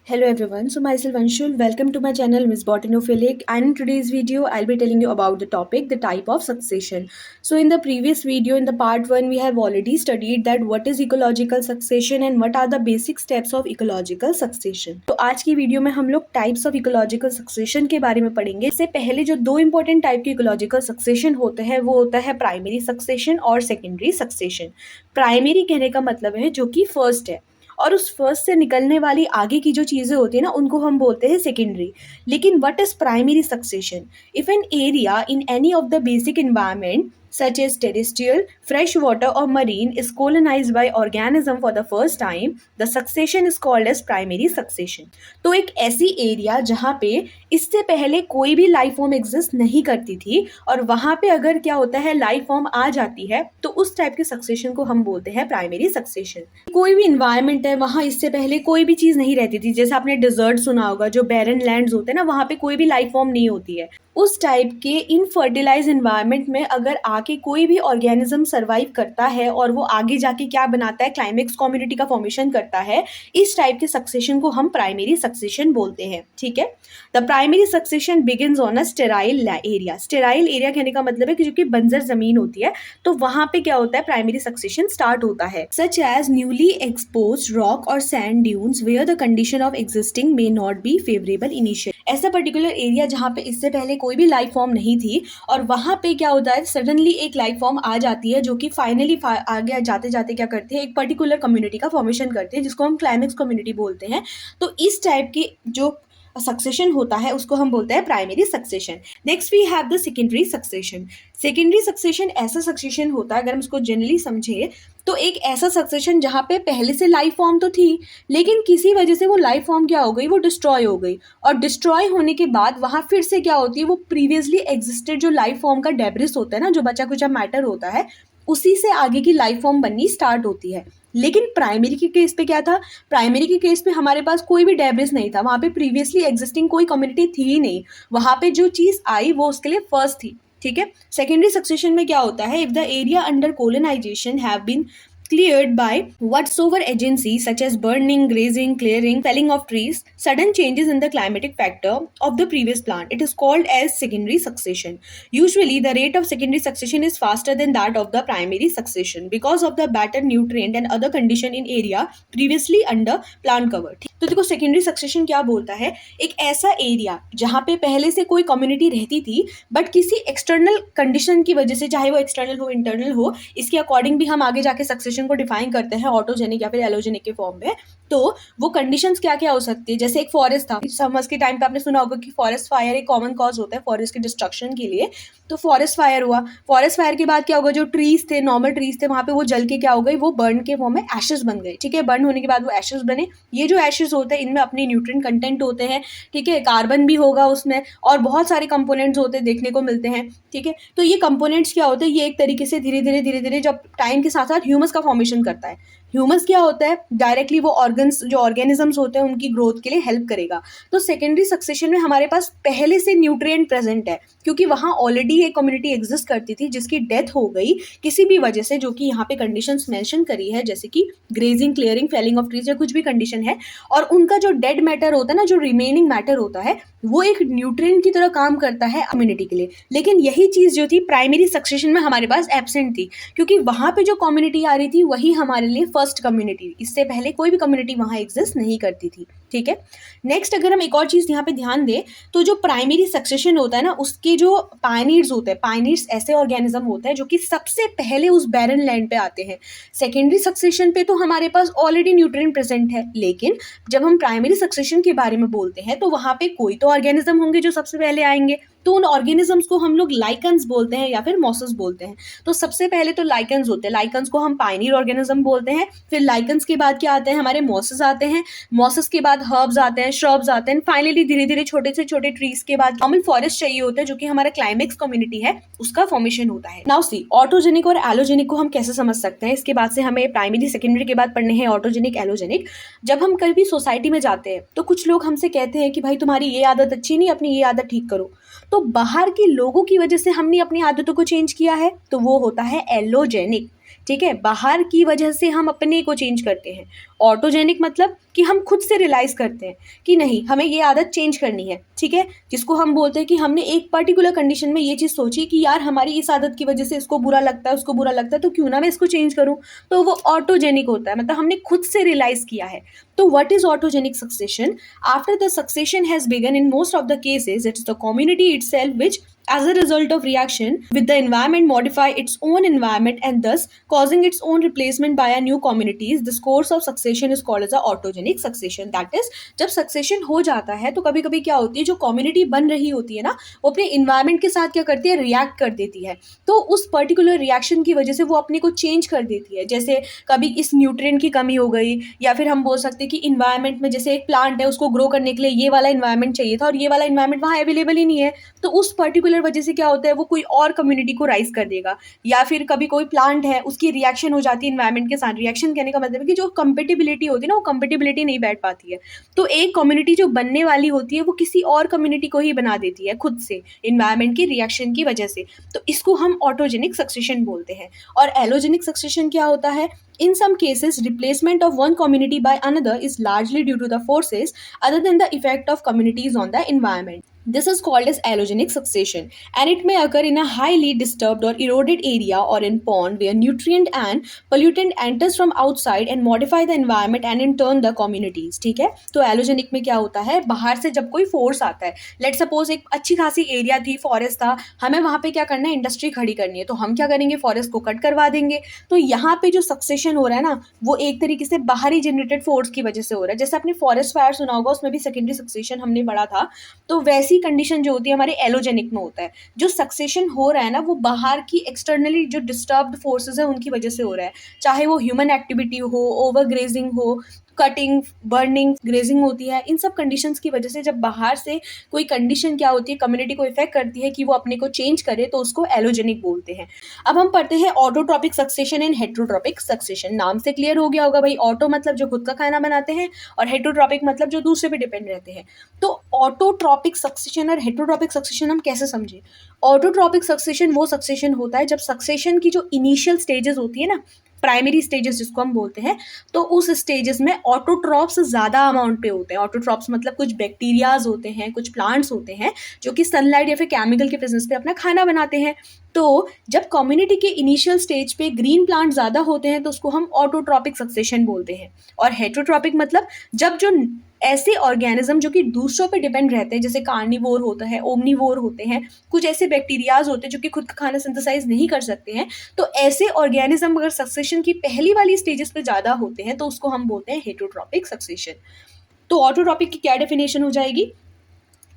Hello everyone, so myself Anshul, welcome to my channel Miss Botanophilic, and in today's video I'll be telling you about the topic, the type of succession. So in the previous video, in the part 1, we have already studied that what is ecological succession and what are the basic steps of ecological succession. तो आज की video में हम लोग types of ecological succession के बारे में पढ़ेंगे। इससे पहले जो दो इंपॉर्टेंट टाइप के इकोलॉजिकल सक्सेशन होते हैं वो होता है प्राइमरी सक्सेशन और सेकेंडरी सक्सेशन। प्राइमरी कहने का मतलब है जो कि फर्स्ट है, और उस फर्स्ट से निकलने वाली आगे की जो चीज़ें होती है ना उनको हम बोलते हैं सेकेंडरी। लेकिन what is primary succession? If an area in any of the basic environment such as terrestrial, fresh water or marine is colonized by organism for the first time, the succession is called as primary succession. तो एक ऐसी area जहाँ पे इससे पहले कोई भी life form exist नहीं करती थी और वहाँ पे अगर क्या होता है लाइफ फॉर्म आ जाती है तो उस टाइप के सक्सेशन को हम बोलते हैं प्राइमरी सक्सेशन। कोई भी इन्वायरमेंट है वहाँ इससे पहले कोई भी चीज़ नहीं रहती थी, जैसे आपने डिजर्ट सुना होगा, जो बैरन लैंड्स होते हैं ना वहाँ पे कोई भी लाइफ फॉर्म नहीं होती है। उस टाइप के इनफर्टिलाइज इन्वायरमेंट में अगर आके कोई भी ऑर्गेनिज्म सर्वाइव करता है और वो आगे जाके क्या बनाता है, क्लाइमेक्स कम्युनिटी का फॉर्मेशन करता है, इस टाइप के सक्सेशन को हम प्राइमरी सक्सेशन बोलते हैं। ठीक है, the primary succession begins on a sterile area. Sterile area कहने का मतलब है कि जो कि बंजर जमीन होती है तो वहां पे क्या होता है, प्राइमरी सक्सेशन स्टार्ट होता है। Such as newly exposed rock और sand dunes where the condition of existing may not be favourable initial. ऐसा पर्टिकुलर एरिया जहाँ पे इससे पहले कोई भी लाइफ फॉर्म नहीं थी और वहाँ पे क्या होता है, सडनली एक लाइफ फॉर्म आ जाती है जो कि फाइनली आगे जाते जाते क्या करते हैं, एक पर्टिकुलर कम्युनिटी का फॉर्मेशन करते हैं जिसको हम क्लाइमेक्स कम्युनिटी बोलते हैं। तो इस टाइप की जो सक्सेशन होता है उसको हम बोलते हैं primary succession. Next we have the secondary succession. Secondary succession ऐसा सक्सेशन होता है, अगर हम इसको जनरली समझे तो एक ऐसा सक्सेशन जहाँ पे पहले से लाइफ फॉर्म तो थी लेकिन किसी वजह से वो लाइफ फॉर्म क्या हो गई, वो डिस्ट्रॉय हो गई, और डिस्ट्रॉय होने के बाद वहाँ फिर से क्या होती है, वो प्रीवियसली एग्जिस्टेड जो लाइफ फॉर्म का डेब्रिस होता है ना, जो बचा कुचा मैटर होता है, उसी से आगे की लाइफ फॉर्म बननी स्टार्ट होती है। लेकिन प्राइमरी के केस पे क्या था, प्राइमरी के केस पे हमारे पास कोई भी डेब्रिस नहीं था, वहाँ पे प्रीवियसली एग्जिस्टिंग कोई कम्युनिटी थी ही नहीं, वहाँ पे जो चीज़ आई वो उसके लिए फर्स्ट थी। ठीक है, सेकेंडरी सक्सेशन में क्या होता है, if the area under colonisation have been cleared by whatsoever agency such as burning, grazing, clearing, felling of trees, sudden changes in the climatic factor of the previous plant, it is called as secondary succession. Usually the rate of secondary succession is faster than that of the primary succession because of the better nutrient and other condition in area previously under plant cover. तो देखो secondary succession क्या बोलता है, एक ऐसा area जहाँ पे पहले से कोई कम्युनिटी रहती थी बट किसी एक्सटर्नल कंडीशन की वजह से, चाहे वो एक्सटर्नल हो इंटरनल हो, इसके अकॉर्डिंग भी हम आगे जाके सक्सेशन को डिफाइन करते हैं ऑटोजेनिक या फिर एलोजेनिक के फॉर्म में। तो वो कंडीशंस क्या क्या हो सकती है, जैसे एक फॉरेस्ट था, समर्स के टाइम पे आपने सुना होगा कि फॉरेस्ट फायर एक कॉमन कॉज होता है फॉरेस्ट के डिस्ट्रक्शन के लिए। तो फॉरेस्ट फायर हुआ, फॉरेस्ट फायर के बाद क्या होगा, जो ट्रीज थे, नॉर्मल ट्रीज थे, वहां पे वो जल के क्या हो गई, वो बर्न के फॉर्म में एशेस बन गए। ठीक है, बर्न होने के बाद वो एशेस बने। ये जो एशेस होते हैं इनमें अपने न्यूट्रिएंट कंटेंट होते हैं, ठीक है, कार्बन भी होगा उसमें और बहुत सारे कंपोनेंट्स होते हैं देखने को मिलते हैं। ठीक है, तो ये कंपोनेंट्स क्या होते हैं, ये एक तरीके से धीरे धीरे जब टाइम के साथ साथ ह्यूमस का फॉर्मेशन करता है। ह्यूमस क्या होता है, डायरेक्टली वो ऑर्गन्स जो ऑर्गेनिजम्स होते हैं उनकी ग्रोथ के लिए हेल्प करेगा। तो सेकेंडरी सक्सेशन में हमारे पास पहले से न्यूट्रिएंट प्रेजेंट है क्योंकि वहाँ ऑलरेडी एक कम्युनिटी एग्जिस्ट करती थी जिसकी डेथ हो गई किसी भी वजह से, जो कि यहाँ पे कंडीशंस मेंशन करी है जैसे कि grazing, clearing, felling of trees या कुछ भी कंडीशन है, और उनका जो डेड मैटर होता है ना, जो रिमेनिंग मैटर होता है, वो एक न्यूट्रिएंट की तरह काम करता है कम्युनिटी के लिए। लेकिन यही चीज़ जो थी प्राइमरी सक्सेशन में हमारे पास एब्सेंट थी क्योंकि वहाँ पे जो कम्युनिटी आ रही थी वही हमारे लिए फर्स्ट कम्युनिटी, इससे पहले कोई भी कम्युनिटी वहाँ एग्जिस्ट नहीं करती थी। ठीक है, नेक्स्ट अगर हम एक और चीज़ यहाँ पे ध्यान दें तो जो प्राइमरी सक्सेशन होता है ना, उसके जो पायनियर्स होते हैं, पायनियर्स ऐसे ऑर्गेनिज्म होते हैं जो कि सबसे पहले उस बैरन लैंड पे आते हैं। सेकेंडरी सक्सेशन पे तो हमारे पास ऑलरेडी न्यूट्रिएंट प्रेजेंट है, लेकिन जब हम प्राइमरी सक्सेशन के बारे में बोलते हैं तो वहाँ पे कोई तो ऑर्गेनिज्म होंगे जो सबसे पहले आएंगे, तो उन ऑर्गेनिजम्स को हम लोग लाइकन्स बोलते हैं या फिर मॉसेस बोलते हैं। तो सबसे पहले तो लाइकन्स होते हैं, लाइकन्स को हम पायनियर ऑर्गेनिज्म बोलते हैं। फिर लाइकन्स के बाद क्या आते हैं, हमारे मॉसेस आते हैं, मॉसेस के बाद हर्ब्स आते हैं, श्रब्स आते हैं, फाइनली धीरे धीरे छोटे से छोटे ट्रीज के बाद हमें फॉरेस्ट चाहिए होता है जो कि हमारा क्लाइमेक्स कम्युनिटी है, उसका फॉर्मेशन होता है। नाउ सी ऑटोजेनिक और एलोजेनिक को हम कैसे समझ सकते हैं, इसके बाद से हमें प्राइमरी सेकेंडरी के बाद पढ़ने हैं ऑटोजेनिक, एलोजेनिक। जब हम कभी सोसाइटी में जाते हैं तो कुछ लोग हमसे कहते हैं कि भाई तुम्हारी ये आदत अच्छी नहीं, अपनी ये आदत ठीक करो। तो बाहर के लोगों की वजह से हमने अपनी आदतों को चेंज किया है, तो वो होता है एलोजेनिक। ठीक है, बाहर की वजह से हम अपने को चेंज करते हैं। ऑटोजेनिक मतलब कि हम खुद से रियलाइज करते हैं कि नहीं, हमें ये आदत चेंज करनी है, ठीक है, जिसको हम बोलते हैं कि हमने एक पर्टिकुलर कंडीशन में ये चीज़ सोची कि यार हमारी इस आदत की वजह से इसको बुरा लगता है, उसको बुरा लगता है, तो क्यों ना मैं इसको चेंज करूं। तो वो ऑटोजेनिक होता है, मतलब हमने खुद से रियलाइज किया है। तो what is autogenic succession? After the succession has begin, in most of the cases it is the community itself which, as a result of reaction with the environment, modify its own environment and thus causing its own replacement by a new communities. This course of succession is called as a autogenic succession. That is, जब succession हो जाता है तो कभी कभी क्या होती है, जो कम्युनिटी बन रही होती है ना, वो अपने इन्वायरमेंट के साथ क्या करती है, रिएक्ट कर देती है। तो उस पर्टिकुलर रिएक्शन की वजह से वो अपने को चेंज कर देती है। जैसे कभी इस न्यूट्रिएंट की कमी हो गई, या फिर हम बोल सकते हैं कि इन्वायरमेंट में जैसे एक प्लांट है, उसको ग्रो करने के लिए ये वाला इन्वायरमेंट चाहिए था और ये वाला इन्वायरमेंट वहाँ अवेलेबल ही नहीं है, तो उस पर्टिकुलर वजह से क्या होता है, वो कोई और कम्युनिटी को राइज कर देगा। या फिर कभी कोई प्लांट है, उसकी रिएक्शन हो जाती है इन्वायरमेंट के साथ। रिएक्शन कहने का मतलब है कि जो कंपेटिबिलिटी होती है ना, वो कंपेटिबिलिटी नहीं बैठ पाती है, तो एक कम्युनिटी जो बनने वाली होती है वो किसी और कम्युनिटी को ही बना देती है खुद से, इन्वायरमेंट की रिएक्शन की वजह से। तो इसको हम ऑटोजेनिक सक्सेशन बोलते हैं। और एलोजेनिक सक्सेशन क्या होता है? In some cases, replacement of one community by another is largely due to the forces other than the effect of communities on the environment. This is called as allogenic succession, and it may occur in a highly disturbed or eroded area or in pond where nutrient and pollutant enters from outside and modify the environment and in turn the communities. ठीक है, तो allogenic में क्या होता है, बाहर से जब कोई फोर्स आता है, लेट सपोज एक अच्छी खासी एरिया थी, फॉरेस्ट था, हमें वहाँ पे क्या करना है, इंडस्ट्री खड़ी करनी है, तो हम क्या करेंगे, फॉरेस्ट को कट करवा देंगे। तो यहाँ पे जो सक्सेशन हो रहा है ना, वो एक तरीके से बाहरी जनरेटेड फोर्स की वजह से हो रहा है। जैसे आपने फॉरेस्ट फायर सुना होगा, उसमें भी सेकेंडरी सक्सेशन हमने पढ़ा था। तो वैसी कंडीशन जो होती है हमारे एलोजेनिक में होता है। जो सक्सेशन हो रहा है ना, वो बाहर की एक्सटर्नली जो डिस्टर्ब्ड फोर्सेस है उनकी वजह से हो रहा है, चाहे वो ह्यूमन एक्टिविटी हो, ओवर ग्रेजिंग हो, कटिंग, बर्निंग, ग्रेजिंग होती है। इन सब कंडीशंस की वजह से जब बाहर से कोई कंडीशन क्या होती है, कम्युनिटी को इफेक्ट करती है कि वो अपने को चेंज करे, तो उसको एलोजेनिक बोलते हैं। अब हम पढ़ते हैं autotrophic succession and heterotrophic succession. नाम से क्लियर हो गया होगा भाई, ऑटो मतलब जो खुद का खाना बनाते हैं, और हेटेरोट्रॉपिक मतलब जो दूसरे पे डिपेंड रहते हैं। तो ऑटोट्रॉपिक सक्सेशन और हेटेरोट्रॉपिक सक्सेशन हम कैसे समझे? ऑटोट्रॉपिक सक्सेशन वो सक्सेशन होता है जब सक्सेशन की जो इनिशियल स्टेजेस होती है ना, प्राइमरी स्टेजेस जिसको हम बोलते हैं, तो उस स्टेजेस में ऑटोट्रॉप्स ज़्यादा अमाउंट पे होते हैं। ऑटोट्रॉप्स मतलब कुछ बैक्टीरियाज होते हैं, कुछ प्लांट्स होते हैं जो कि सनलाइट या फिर केमिकल के प्रेजेंस पे अपना खाना बनाते हैं। तो जब कम्युनिटी के इनिशियल स्टेज पे ग्रीन प्लांट ज़्यादा होते हैं तो उसको हम ऑटोट्रॉपिक सक्सेशन बोलते हैं। और हेटेरोट्रॉपिक मतलब जब जो ऐसे ऑर्गेनिज्म जो कि दूसरों पे डिपेंड रहते हैं, जैसे कार्निवोर होता है, ओमनीवोर होते हैं, कुछ ऐसे बैक्टीरियाज होते हैं जो कि खुद का खाना सिंथेसाइज नहीं कर सकते हैं, तो ऐसे ऑर्गेनिज्म अगर सक्सेशन की पहली वाली स्टेजेस पे ज़्यादा होते हैं तो उसको हम बोलते हैं हेटेरोट्रॉपिक सक्सेशन। तो ऑटोट्रॉपिक की क्या डेफिनेशन हो जाएगी?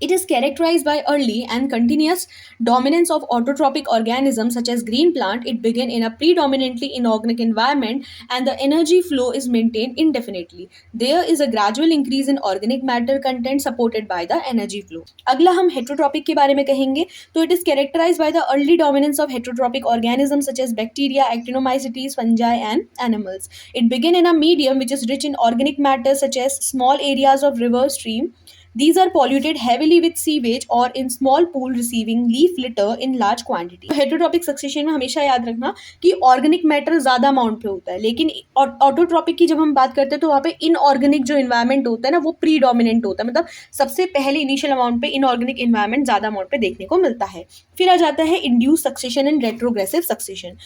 It is characterized by early and continuous dominance of autotrophic organisms such as green plant. It began in a predominantly inorganic environment and the energy flow is maintained indefinitely. There is a gradual increase in organic matter content supported by the energy flow. अगला हम heterotropic के बारे में कहेंगे। तो it is characterized by the early dominance of heterotropic organisms such as bacteria, actinomycetes, fungi and animals. It began in a medium which is rich in organic matter such as small areas of river, stream. These are polluted heavily with sewage or in small pool receiving leaf litter in large quantity. Heterotrophic succession में हमेशा याद रखना कि organic matter ज़्यादा amount पे होता है, लेकिन ऑटोट्रॉपिक की जब हम बात करते हैं तो वहाँ पे इनऑर्गेनिक जो इन्वायरमेंट होता है ना, वो प्री डोमिनेंट होता है, मतलब सबसे पहले इनिशियल अमाउंट पे इनऑर्गेनिक इन्वायरमेंट ज़्यादा अमाउंट पे देखने को मिलता है। फिर आ जाता है induce succession and retrogressive succession.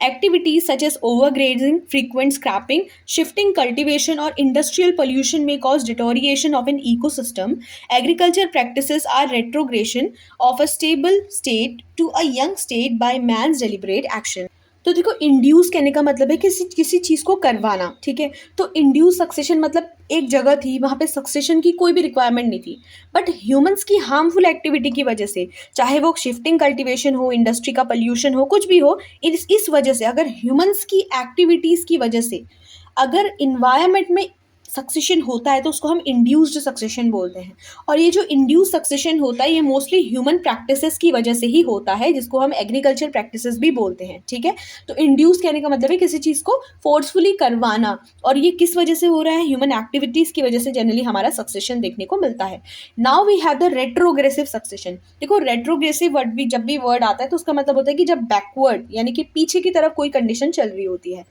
Activities such as overgrazing, frequent scrapping, shifting cultivation, or industrial pollution may cause deterioration of an ecosystem. Agriculture practices are retrogression of a stable state to a young state by man's deliberate action. तो देखो, induce कहने का मतलब है किसी किसी चीज़ को करवाना, ठीक है। तो इंड्यूस सक्सेशन मतलब एक जगह थी, वहाँ पे सक्सेशन की कोई भी रिक्वायरमेंट नहीं थी, बट ह्यूमंस की हार्मफुल एक्टिविटी की वजह से, चाहे वो शिफ्टिंग कल्टीवेशन हो, इंडस्ट्री का पोल्यूशन हो, कुछ भी हो, इस वजह से, अगर ह्यूमंस की एक्टिविटीज़ की वजह से अगर इन्वायरमेंट में सक्सेशन होता है तो उसको हम इंड्यूस्ड सक्सेशन बोलते हैं। और ये जो इंड्यूस सक्सेशन होता है ये मोस्टली ह्यूमन प्रैक्टिसेस की वजह से ही होता है, जिसको हम एग्रीकल्चर प्रैक्टिसेस भी बोलते हैं। ठीक है, तो इंड्यूस कहने का मतलब है किसी चीज़ को फोर्सफुली करवाना, और ये किस वजह से हो रहा है? ह्यूमन एक्टिविटीज़ की वजह से जनरली हमारा सक्सेशन देखने को मिलता है। Now we have the retrogressive succession. देखो, रेट्रोग्रेसिव वर्ड भी जब भी वर्ड आता है तो उसका मतलब होता है कि जब बैकवर्ड यानी कि पीछे की तरफ कोई कंडीशन चल रही होती है,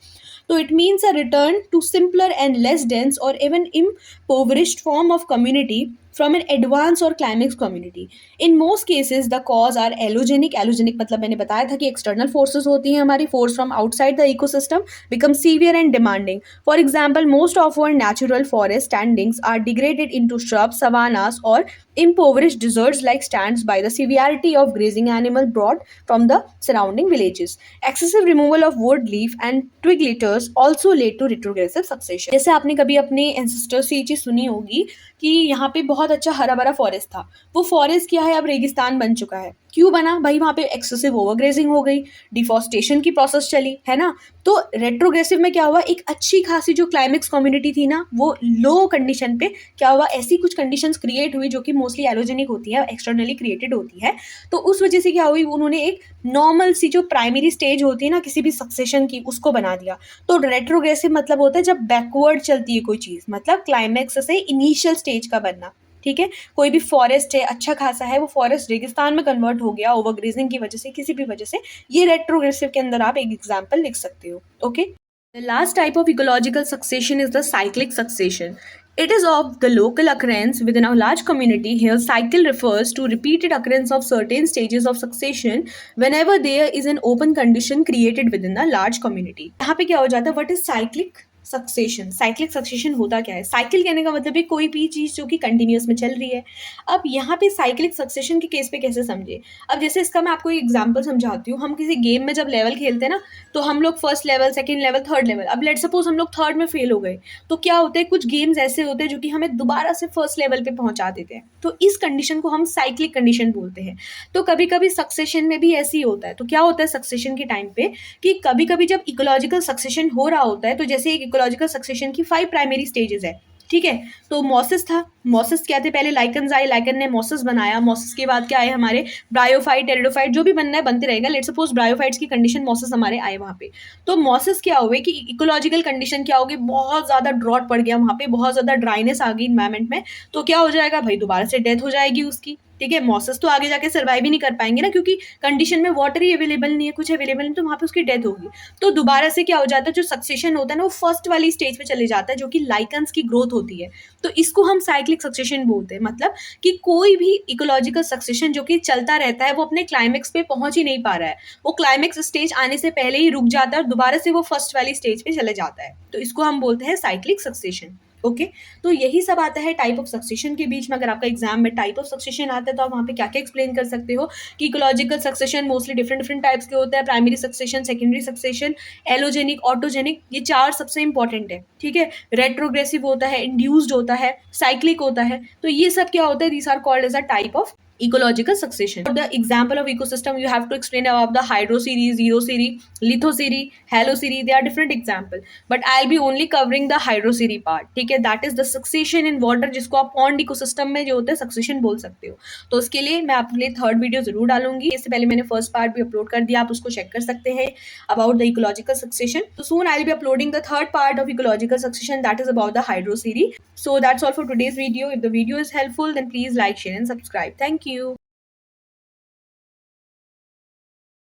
तो it means a return to simpler and less dense or even impoverished form of community from an advanced or climax community. In most cases the cause are allogenic. Allogenic मतलब मैंने बताया था कि external forces होती हैं हमारी, force from outside the ecosystem become severe and demanding. For example, most of our natural forest standings are degraded into shrubs, savannas or impoverished deserts like stands by the severity of grazing animal brought from the surrounding villages. Excessive removal of wood, leaf and twig litters also lead to retrogressive succession. जैसे आपने कभी अपने ancestors से ये चीज़ सुनी होगी कि यहाँ पे बहुत अच्छा हरा भरा फॉरेस्ट था, वो फॉरेस्ट क्या है, अब रेगिस्तान बन चुका है। क्यों बना भाई? वहाँ पे एक्सेसिव ओवरग्रेजिंग हो गई, डिफॉरेस्टेशन की प्रोसेस चली, है ना। तो रेट्रोग्रेसिव में क्या हुआ, एक अच्छी खासी जो क्लाइमेक्स कम्युनिटी थी ना, वो लो कंडीशन पे क्या हुआ, ऐसी कुछ कंडीशंस क्रिएट हुई जो कि मोस्टली एलोजेनिक होती है, एक्सटर्नली क्रिएटेड होती है। तो उस वजह से क्या हुई, उन्होंने एक नॉर्मल सी जो प्राइमरी स्टेज होती है ना किसी भी सक्सेशन की, उसको बना दिया। तो रेट्रोग्रेसिव मतलब होता है जब बैकवर्ड चलती है कोई चीज़, मतलब क्लाइमैक्स से इनिशियल स्टेज का बनना। ठीक है, कोई भी फॉरेस्ट है अच्छा खासा है, वो फॉरेस्ट रेगिस्तान में कन्वर्ट हो गया ओवरग्रेजिंग की वजह से, किसी भी वजह से, ये रेट्रोग्रेसिव के अंदर आप एक एग्जाम्पल लिख सकते हो। Okay, the last type of ecological succession is the cyclic succession. It is of the local occurrence within a large community. Here, cycle refers to repeated occurrence of certain stages of succession whenever there is an open condition created within a large community. यहाँ पे क्या हो जाता है? What is cyclic succession? Cyclic succession होता क्या है? Cycle कहने का मतलब है कोई भी चीज़ जो कि कंटिन्यूस में चल रही है। अब यहाँ पे साइक्लिक सक्सेशन के केस पे कैसे समझे? अब जैसे इसका मैं आपको एक एग्जांपल समझाती हूँ। हम किसी गेम में जब लेवल खेलते हैं ना, तो हम लोग first level, second level, third level, अब लेट सपोज हम लोग थर्ड में फेल हो गए, तो क्या होता है, कुछ गेम्स ऐसे होते हैं जो कि हमें दोबारा से फर्स्ट लेवल पे पहुंचा देते हैं। तो इस कंडीशन को हम साइक्लिक कंडीशन बोलते हैं। तो कभी कभी सक्सेशन में भी ऐसे ही होता है। तो क्या होता है सक्सेशन के टाइम पे कि कभी कभी जब इकोलॉजिकल सक्सेशन हो रहा होता है, तो जैसे एक इकोलॉजिकल सक्सेशन की 5 प्राइमरी स्टेजेस है। ठीक है, तो मॉसिस था, मॉसिस क्या थे, पहले लाइकन्स आए, लाइकन ने मॉसिस बनाया, मॉसिस के बाद क्या आए हमारे ब्रायोफाइट, टेरिडोफाइट, जो भी बनना है बनते रहेगा। लेट सपोज ब्रायोफाइट्स की कंडीशन मॉसिस हमारे आए वहाँ पे। तो मॉसिस क्या हुए कि इकोलॉजिकल कंडीशन क्या होगी, बहुत ज़्यादा ड्रॉट पड़ गया वहाँ पे, बहुत ज़्यादा ड्राइनेस आ गई इन्वायरमेंट में, तो क्या हो जाएगा भाई, दोबारा से डेथ हो जाएगी उसकी। ठीक है, मॉसेस तो आगे जाके सर्वाइव ही नहीं कर पाएंगे ना, क्योंकि कंडीशन में वाटर ही अवेलेबल नहीं है, कुछ अवेलेबल नहीं, तो वहाँ पे उसकी डेथ होगी। तो दोबारा से क्या हो जाता है, जो सक्सेशन होता है ना, वो फर्स्ट वाली स्टेज पे चले जाता है, जो कि लाइकन्स की ग्रोथ होती है। तो इसको हम साइक्लिक सक्सेशन बोलते हैं। मतलब कि कोई भी इकोलॉजिकल सक्सेशन जो कि चलता रहता है, वो अपने क्लाइमेक्स पे पहुंच ही नहीं पा रहा है, वो क्लाइमेक्स स्टेज आने से पहले ही रुक जाता है और दोबारा से वो फर्स्ट वाली स्टेज पे चले जाता है। तो इसको हम बोलते हैं साइक्लिक सक्सेशन। ओके, तो यही सब आता है टाइप ऑफ सक्सेशन के बीच में। अगर आपका एग्जाम में टाइप ऑफ सक्सेशन आता है तो आप वहाँ पे क्या क्या एक्सप्लेन कर सकते हो कि ecological succession mostly different different types के होते हैं, primary succession, secondary succession, allogenic, autogenic, ये 4 सबसे इंपॉर्टेंट है। ठीक है, रेट्रोग्रेसिव होता है, इंड्यूस्ड होता है, साइक्लिक होता है। तो ये सब क्या होता है, these are called as a type of ecological succession. For the example of ecosystem, you have to explain about the hydroserie, xeroserie, lithoserie, haloserie. They are different example, but I'll be only covering the hydroserie part. ठीक है, that is the succession in water, जिसको आप pond ecosystem में जो होता है succession बोल सकते हो। तो उसके लिए मैं आपके लिए थर्ड वीडियो जरूर डालूंगी। इससे पहले मैंने फर्स्ट पार्ट भी अपलोड कर दिया, आप उसको चेक कर सकते हैं about the ecological succession. So soon I'll be uploading the third part of ecological succession, that is about the hydroserie. So that's all for today's video. If the video is helpful, then please like, share and subscribe. Thank you.